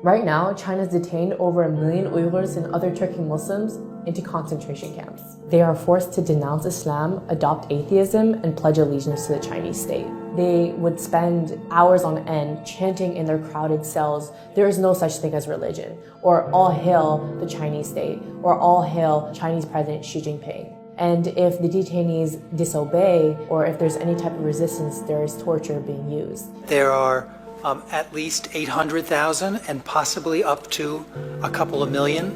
Right now, China's detained over 1 million Uyghurs and other Turkic Muslims into concentration camps. They are forced to denounce Islam, adopt atheism, and pledge allegiance to the Chinese state. They would spend hours on end chanting in their crowded cells, "There is no such thing as religion," or "All hail the Chinese state," or "All hail Chinese President Xi Jinping." And if the detainees disobey, or if there's any type of resistance, there is torture being used. There are at least 800,000 and possibly up to a couple of million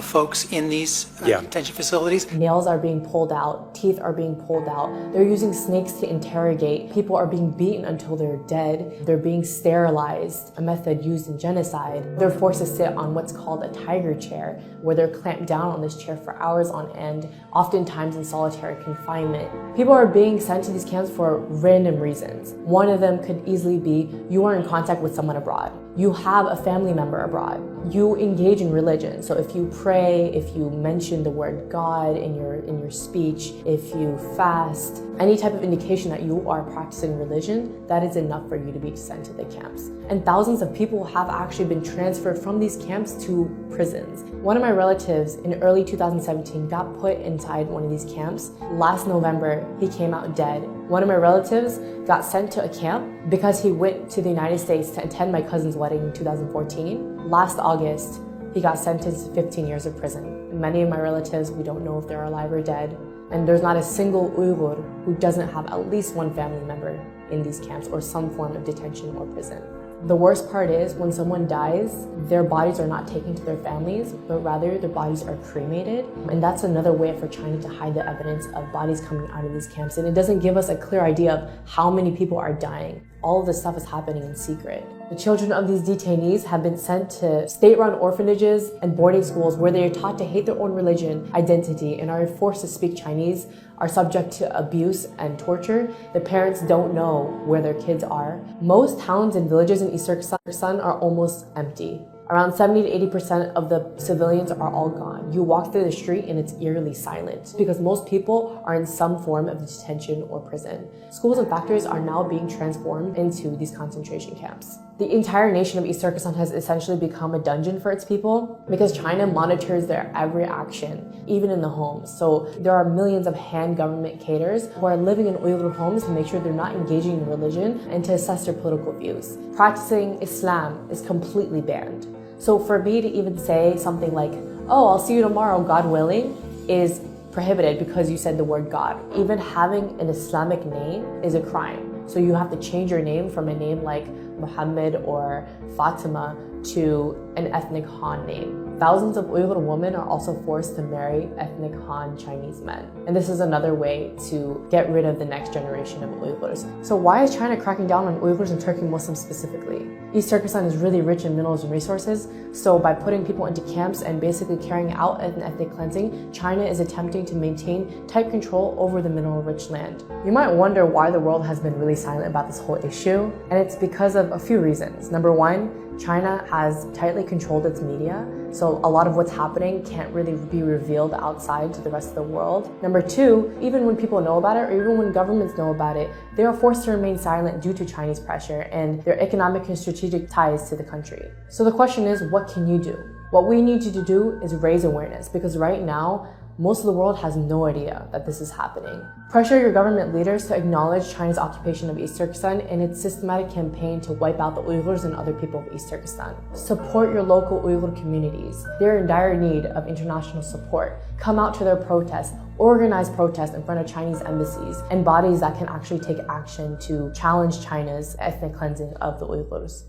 folks in these detention facilities. Nails are being pulled out, teeth are being pulled out. They're using snakes to interrogate. People are being beaten until they're dead. They're being sterilized, a method used in genocide. They're forced to sit on what's called a tiger chair, where they're clamped down on this chair for hours on end, oftentimes in solitary confinement. People are being sent to these camps for random reasons. One of them could easily be you are in contact with someone abroad. You have a family member abroad. You engage in religion. So if you pray, if you mention the word God in your speech, if you fast, any type of indication that you are practicing religion, that is enough for you to be sent to the camps. And thousands of people have actually been transferred from these camps to prisons. One of my relatives in early 2017 got put inside one of these camps. Last November, he came out dead. One of my relatives got sent to a camp because he went to the United States to attend my cousin's wedding in 2014. Last August, he got sentenced to 15 years of prison. Many of my relatives, we don't know if they're alive or dead. And there's not a single Uyghur who doesn't have at least one family member in these camps or some form of detention or prison. The worst part is when someone dies, their bodies are not taken to their families, but rather their bodies are cremated. And that's another way for China to hide the evidence of bodies coming out of these camps. And it doesn't give us a clear idea of how many people are dying. All of this stuff is happening in secret. The children of these detainees have been sent to state-run orphanages and boarding schools where they are taught to hate their own religion, identity, and are forced to speak Chinese, are subject to abuse and torture. The parents don't know where their kids are. Most towns and villages in East Turkestan are almost empty. Around 70 to 80% of the civilians are all gone. You walk through the street and it's eerily silent because most people are in some form of detention or prison. Schools and factories are now being transformed into these concentration camps. The entire nation of East Turkestan has essentially become a dungeon for its people because China monitors their every action, even in the homes. So there are millions of Han government cadres who are living in Uyghur homes to make sure they're not engaging in religion and to assess their political views. Practicing Islam is completely banned. So for me to even say something like, "Oh, I'll see you tomorrow, God willing," is prohibited because you said the word God. Even having an Islamic name is a crime. So you have to change your name from a name like Muhammad or Fatima to an ethnic Han name. Thousands of Uyghur women are also forced to marry ethnic Han Chinese men. And this is another way to get rid of the next generation of Uyghurs. So why is China cracking down on Uyghurs and Turkic Muslims specifically? East Turkestan is really rich in minerals and resources, so by putting people into camps and basically carrying out an ethnic cleansing, China is attempting to maintain tight control over the mineral-rich land. You might wonder why the world has been really silent about this whole issue, and it's because of a few reasons. Number one, China has tightly controlled its media, so a lot of what's happening can't really be revealed outside to the rest of the world. Number two, even when people know about it, or even when governments know about it, they are forced to remain silent due to Chinese pressure and their economic and strategic ties to the country. So the question is, what can you do? What we need you to do is raise awareness, because right now, most of the world has no idea that this is happening. Pressure your government leaders to acknowledge China's occupation of East Turkestan and its systematic campaign to wipe out the Uyghurs and other people of East Turkestan. Support your local Uyghur communities. They're in dire need of international support. Come out to their protests. Organize protests in front of Chinese embassies and bodies that can actually take action to challenge China's ethnic cleansing of the Uyghurs.